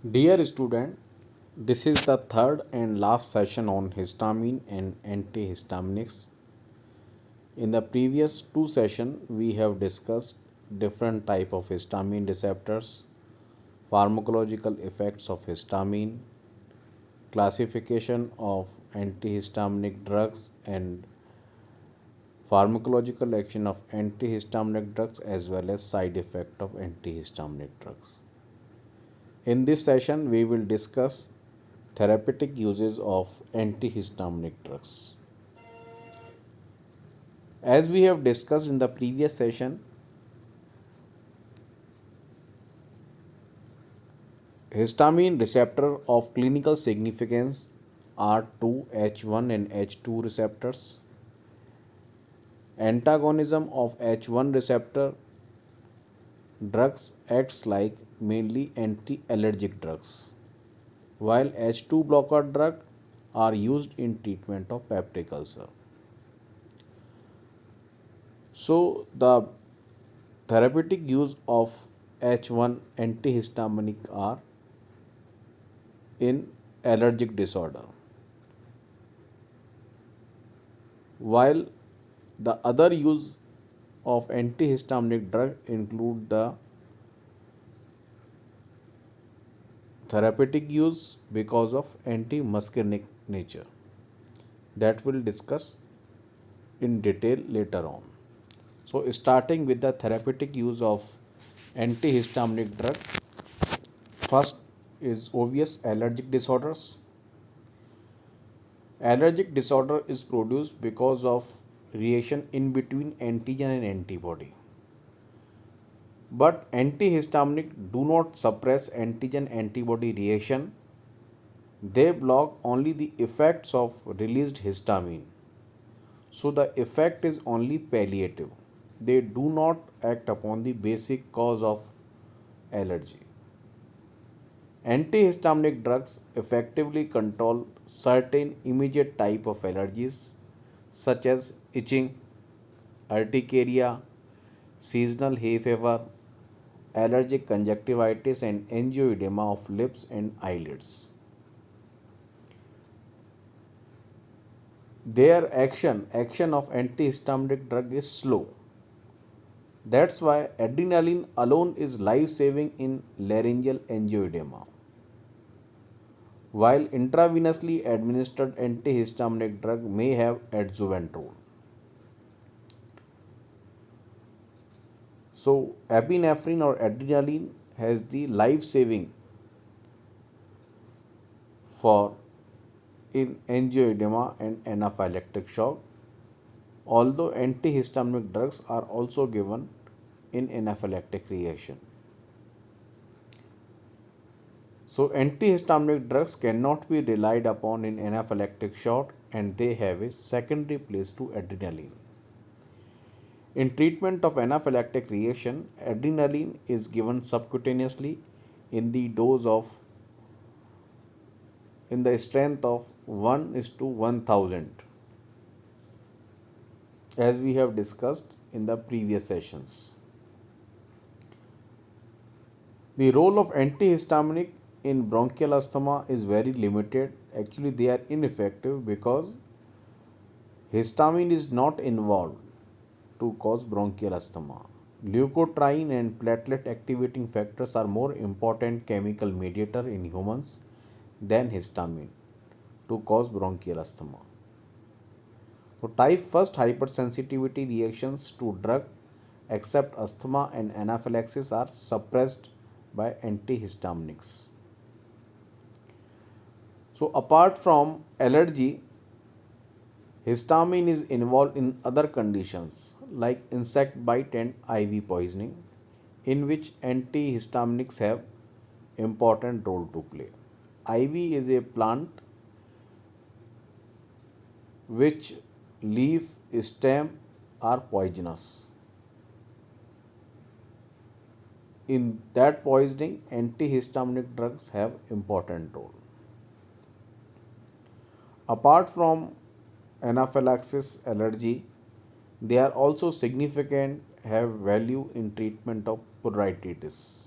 Dear student, this is the third and last session on histamine and antihistaminics. In the previous two sessions, we have discussed different type of histamine receptors, pharmacological effects of histamine, classification of antihistaminic drugs and pharmacological action of antihistaminic drugs as well as side effect of antihistaminic drugs. In this session, we will discuss therapeutic uses of antihistaminic drugs. As we have discussed in the previous session, histamine receptor of clinical significance are two H1 and H2 receptors. Antagonism of H1 receptor drugs acts like mainly anti-allergic drugs, while H2 blocker drugs are used in treatment of peptic ulcer. So the therapeutic use of H1 antihistaminic are in allergic disorder, while the other use of antihistaminic drug include the therapeutic use because of anti-muscarinic nature that we'll discuss in detail later on. So starting with the therapeutic use of antihistaminic drug, first is obvious allergic disorders. Allergic disorder is produced because of reaction in between antigen and antibody. But antihistaminic do not suppress antigen antibody reaction. They block only the effects of released histamine. So the effect is only palliative. They do not act upon the basic cause of allergy. Antihistaminic drugs effectively control certain immediate type of allergies such as itching, urticaria, seasonal hay fever, allergic conjunctivitis and angioedema of lips and eyelids. Their action of antihistaminic drug is slow. That's why adrenaline alone is life-saving in laryngeal angioedema, while intravenously administered antihistaminic drug may have adjuvant role. So epinephrine or adrenaline has the life-saving for in angioedema and anaphylactic shock, although antihistaminic drugs are also given in anaphylactic reaction. So antihistaminic drugs cannot be relied upon in anaphylactic shock and they have a secondary place to adrenaline. In treatment of anaphylactic reaction, adrenaline is given subcutaneously in the dose of in the strength of 1 is to 1000 as we have discussed in the previous sessions. The role of antihistaminic in bronchial asthma is very limited. Actually, they are ineffective because histamine is not involved to cause bronchial asthma. Leukotriene and platelet activating factors are more important chemical mediator in humans than histamine to cause bronchial asthma. So type 1st hypersensitivity reactions to drug except asthma and anaphylaxis are suppressed by antihistaminics. So apart from allergy, histamine is involved in other conditions like insect bite and IV poisoning, in which antihistaminics have important role to play. Ivy is a plant which leaf, stem are poisonous. In that poisoning, antihistaminic drugs have important role. Apart from anaphylaxis allergy, they are also significant have value in treatment of pruritus.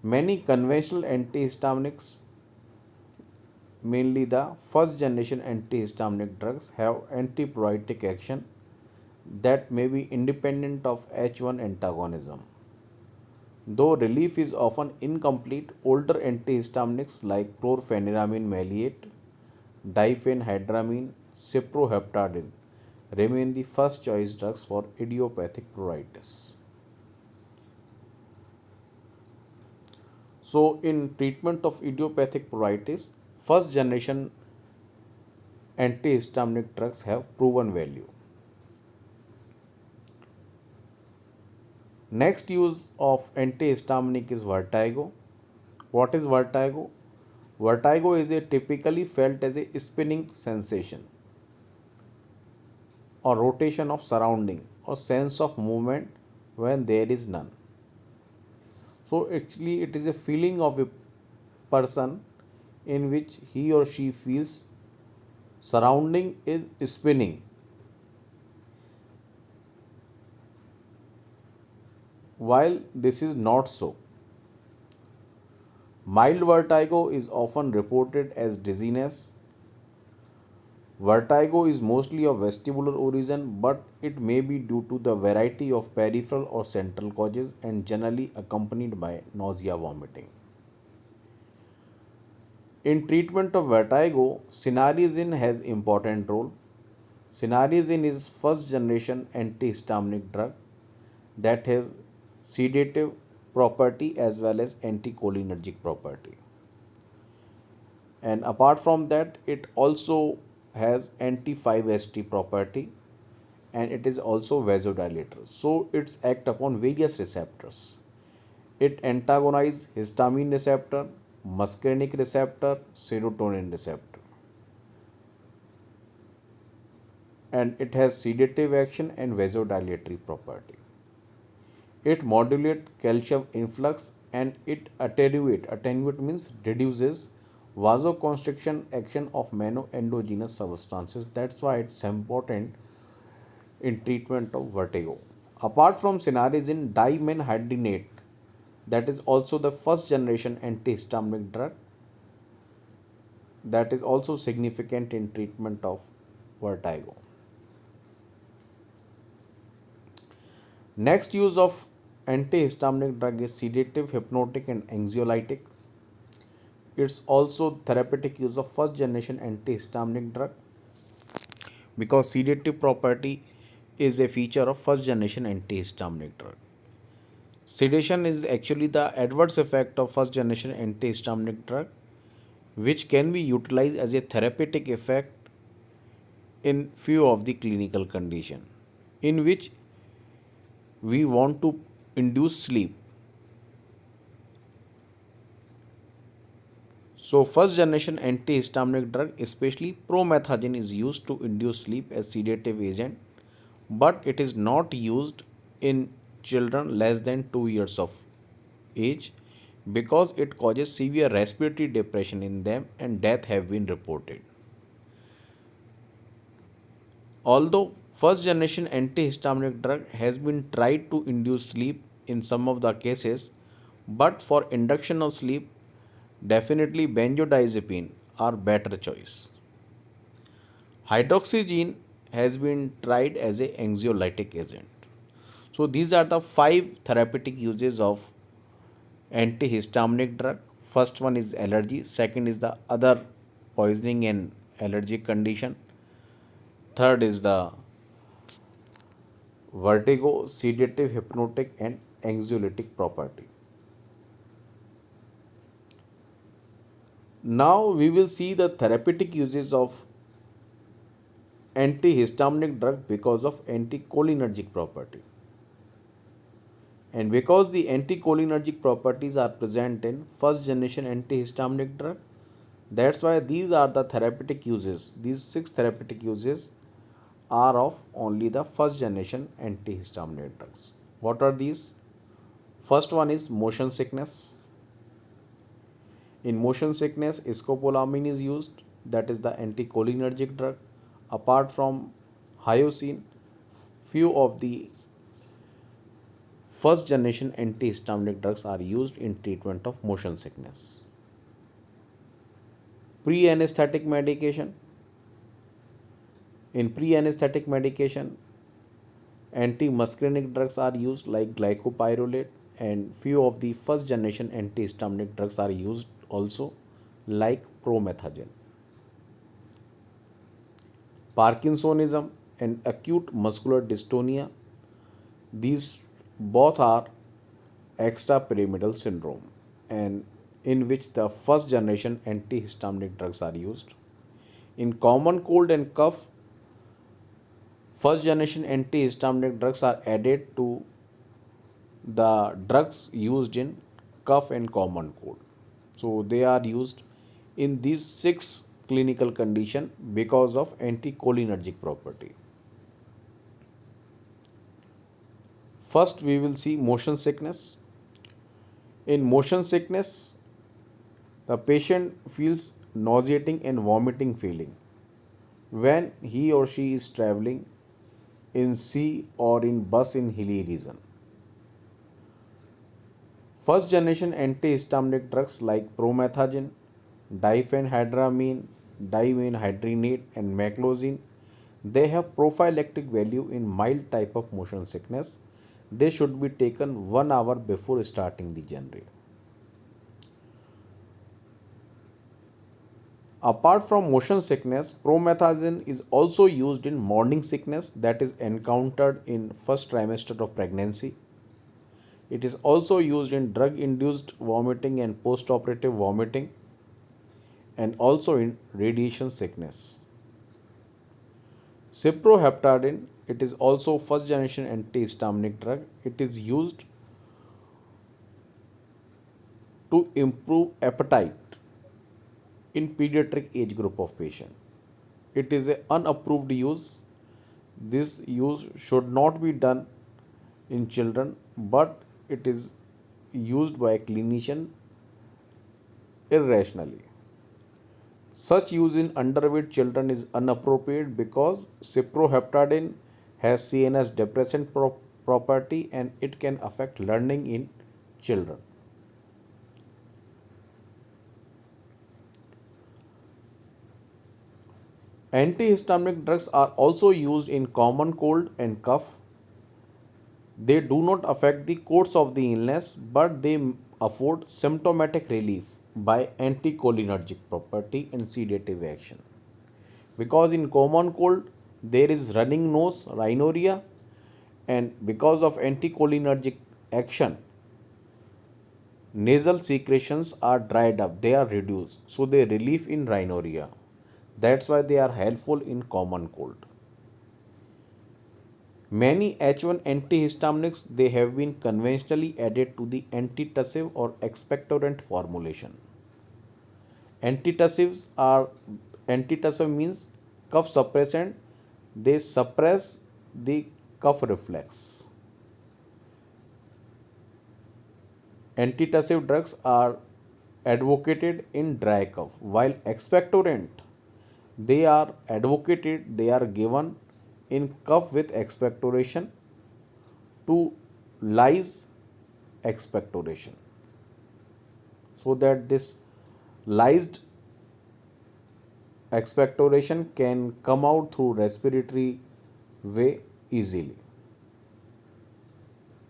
Many conventional antihistaminics, mainly the first generation antihistaminic drugs, have antipruritic action that may be independent of H1 antagonism. Though relief is often incomplete, older antihistaminics like chlorpheniramine maleate, diphenhydramine, cyproheptadine remain the first choice drugs for idiopathic pruritus. So, in treatment of idiopathic pruritus, first generation antihistaminic drugs have proven value. Next use of antihistaminic is vertigo. What is vertigo? Vertigo is a typically felt as a spinning sensation or rotation of surrounding or sense of movement when there is none. So actually it is a feeling of a person in which he or she feels surrounding is spinning, while this is not so. Mild vertigo is often reported as dizziness. Vertigo is mostly of vestibular origin, but it may be due to the variety of peripheral or central causes and generally accompanied by nausea vomiting. In treatment of vertigo, cinnarizine has important role. Cinnarizine is first generation antihistaminic drug that have sedative property as well as anticholinergic property. And apart from that, it also has anti 5-HT property and it is also vasodilator. So it's act upon various receptors. It antagonizes histamine receptor, muscarinic receptor, serotonin receptor, and it has sedative action and vasodilatory property. It modulates calcium influx and it attenuate means reduces vasoconstriction action of monoendogenous substances. That's why it's important in treatment of vertigo. Apart from cinnarizine, dimenhydrinate, that is also the first generation antihistaminic drug that is also significant in treatment of vertigo. Next use of antihistaminic drug is sedative, hypnotic and anxiolytic. It's also therapeutic use of first generation antihistaminic drug because sedative property is a feature of first generation antihistaminic drug. Sedation is actually the adverse effect of first generation antihistaminic drug which can be utilized as a therapeutic effect in few of the clinical condition in which we want to induce sleep. So first generation antihistaminic drug, especially promethazine, is used to induce sleep as sedative agent, but it is not used in children less than 2 years of age because it causes severe respiratory depression in them and death have been reported. Although first generation antihistaminic drug has been tried to induce sleep in some of the cases, but for induction of sleep, definitely benzodiazepine are better choice. Hydroxyzine has been tried as a anxiolytic agent. So these are the five therapeutic uses of antihistaminic drug. First one is allergy, second is the other poisoning and allergic condition, third is the vertigo, sedative, hypnotic and anxiolytic property. Now we will see the therapeutic uses of antihistaminic drug because of anticholinergic property. And because the anticholinergic properties are present in first generation antihistaminic drug, that's why these are the therapeutic uses. These six therapeutic uses are of only the first generation antihistaminic drugs. What are these? First one is motion sickness. In motion sickness, scopolamine is used, that is the anticholinergic drug. Apart from hyoscine, few of the first generation antihistaminic drugs are used in treatment of motion sickness. Pre-anesthetic medication. In pre-anesthetic medication, antimuscarinic drugs are used like glycopyrrolate, and few of the first generation antihistaminic drugs are used also like promethazine. Parkinsonism and acute muscular dystonia, these both are extrapyramidal syndrome, and in which the first generation antihistaminic drugs are used. In common cold and cough, first generation antihistaminic drugs are added to the drugs used in cough and common cold. So they are used in these six clinical condition because of anticholinergic property. First we will see motion sickness. In motion sickness, the patient feels nauseating and vomiting feeling when he or she is traveling in sea or in bus in hilly region. First generation antihistaminic drugs like promethazine, diphenhydramine, dimenhydrinate and maclozine, they have prophylactic value in mild type of motion sickness. They should be taken 1 hour before starting the journey. Apart from motion sickness, promethazine is also used in morning sickness that is encountered in first trimester of pregnancy. It is also used in drug induced vomiting and postoperative vomiting, and also in radiation sickness. Cyproheptadine, it is also first generation antihistaminic drug. It is used to improve appetite in pediatric age group of patient. It is an unapproved use. This use should not be done in children, but it is used by a clinician irrationally. Such use in underweight children is inappropriate because cyproheptadine has CNS depressant property and it can affect learning in children. Antihistaminic drugs are also used in common cold and cough. They do not affect the course of the illness, but they afford symptomatic relief by anticholinergic property and sedative action. Because in common cold there is running nose, rhinorrhea, and because of anticholinergic action, nasal secretions are dried up, they are reduced, so they relieve in rhinorrhea. That's why they are helpful in common cold. Many H1 antihistaminics, they have been conventionally added to the antitussive or expectorant formulation. Antitussive means cough suppressant. They suppress the cough reflex. Antitussive drugs are advocated in dry cough, while expectorant, they are advocated, they are given in cough with expectoration to lyse expectoration, so that this lysed expectoration can come out through respiratory way easily.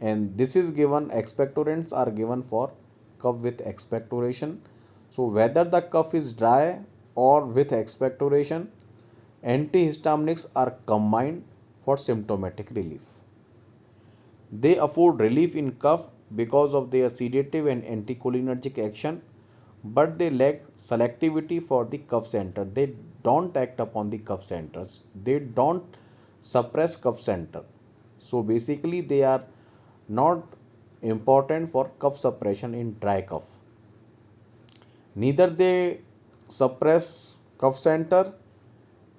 And this is given, expectorants are given for cough with expectoration. So whether the cough is dry or with expectoration, antihistaminics are combined for symptomatic relief. They afford relief in cough because of their sedative and anticholinergic action, but they lack selectivity for the cough center. They don't act upon the cough centers. They don't suppress cough center. So basically they are not important for cough suppression in dry cough. Neither they suppress cough center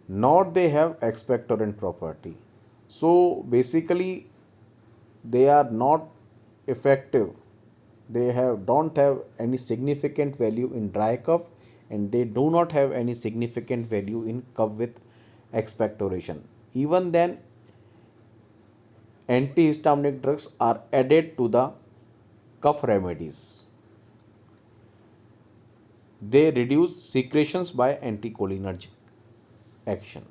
nor they have expectorant property. So basically they are not effective. They don't have any significant value in dry cough, and they do not have any significant value in cough with expectoration. Even then, antihistaminic drugs are added to the cough remedies. They reduce secretions by anticholinergic action.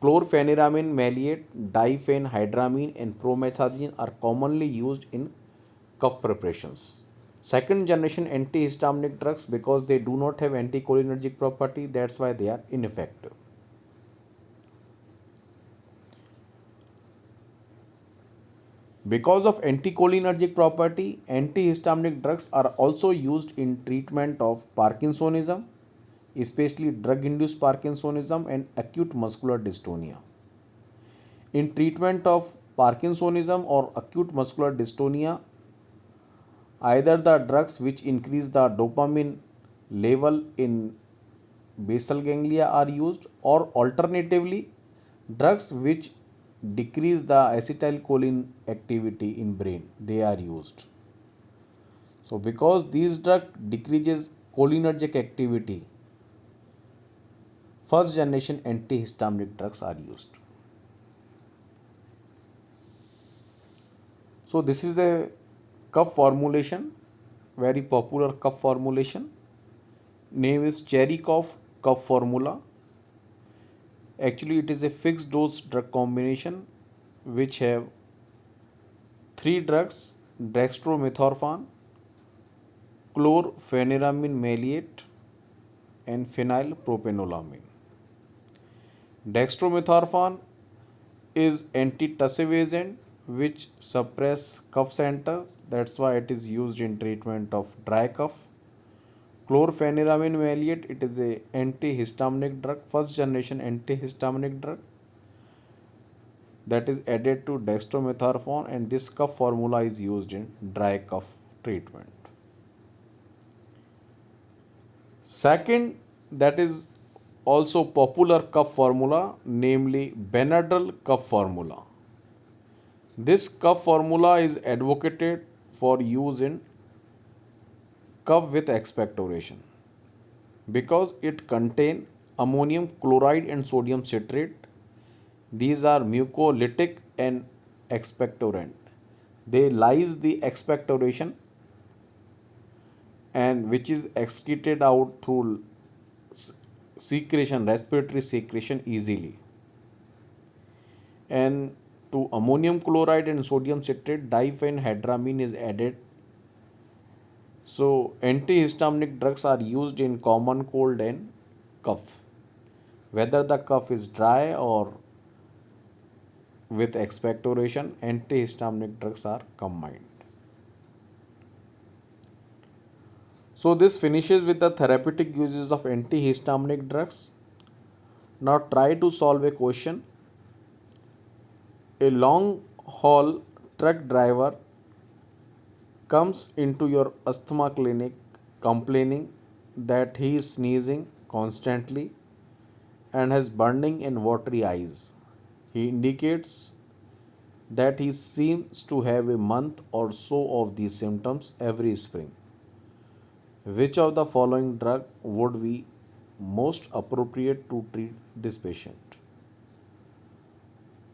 Chlorpheniramine maleate, diphenhydramine, and promethazine are commonly used in cough preparations. Second generation antihistaminic drugs, because they do not have anticholinergic property, that's why they are ineffective. Because of anticholinergic property, antihistaminic drugs are also used in treatment of Parkinsonism, especially drug-induced Parkinsonism and acute muscular dystonia. In treatment of Parkinsonism or acute muscular dystonia, either the drugs which increase the dopamine level in basal ganglia are used, or alternatively drugs which decrease the acetylcholine activity in brain, they are used. So because these drug decreases cholinergic activity, first generation antihistaminic drugs are used. So this is the cup formulation, very popular cup formulation. Name is Cherykov cup formula. Actually, it is a fixed dose drug combination which have three drugs: dextromethorphan, chlorpheniramine maleate, and phenylpropanolamine. Dextromethorphan is antitussive agent which suppress cough center. That's why it is used in treatment of dry cough. Chlorpheniramine maleate, it is a antihistaminic drug, first generation antihistaminic drug that is added to dextromethorphan, and this cough formula is used in dry cough treatment. Second, that is also popular cough formula, namely Benadryl cough formula. This cough formula is advocated for use in cough with expectoration because it contains ammonium chloride and sodium citrate. These are mucolytic and expectorant. They lyse the expectoration and which is excreted out through secretion, respiratory secretion easily. And to ammonium chloride and sodium citrate, diphenhydramine is added. So antihistaminic drugs are used in common cold and cough. Whether the cough is dry or with expectoration, antihistaminic drugs are combined. So this finishes with the therapeutic uses of antihistaminic drugs. Now try to solve a question. A long haul truck driver comes into your asthma clinic complaining that he is sneezing constantly and has burning and watery eyes. He indicates that he seems to have a month or so of these symptoms every spring. Which of the following drug would be most appropriate to treat this patient?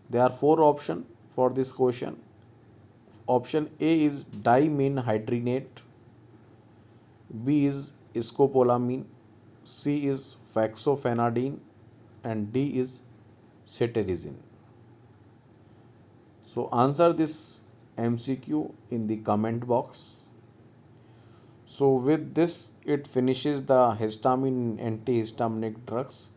There are four options for this question. Option A is dimenhydrinate, B is scopolamine, C is fexofenadine, and D is cetirizine. So answer this MCQ in the comment box. So with this, it finishes the histamine antihistaminic drugs.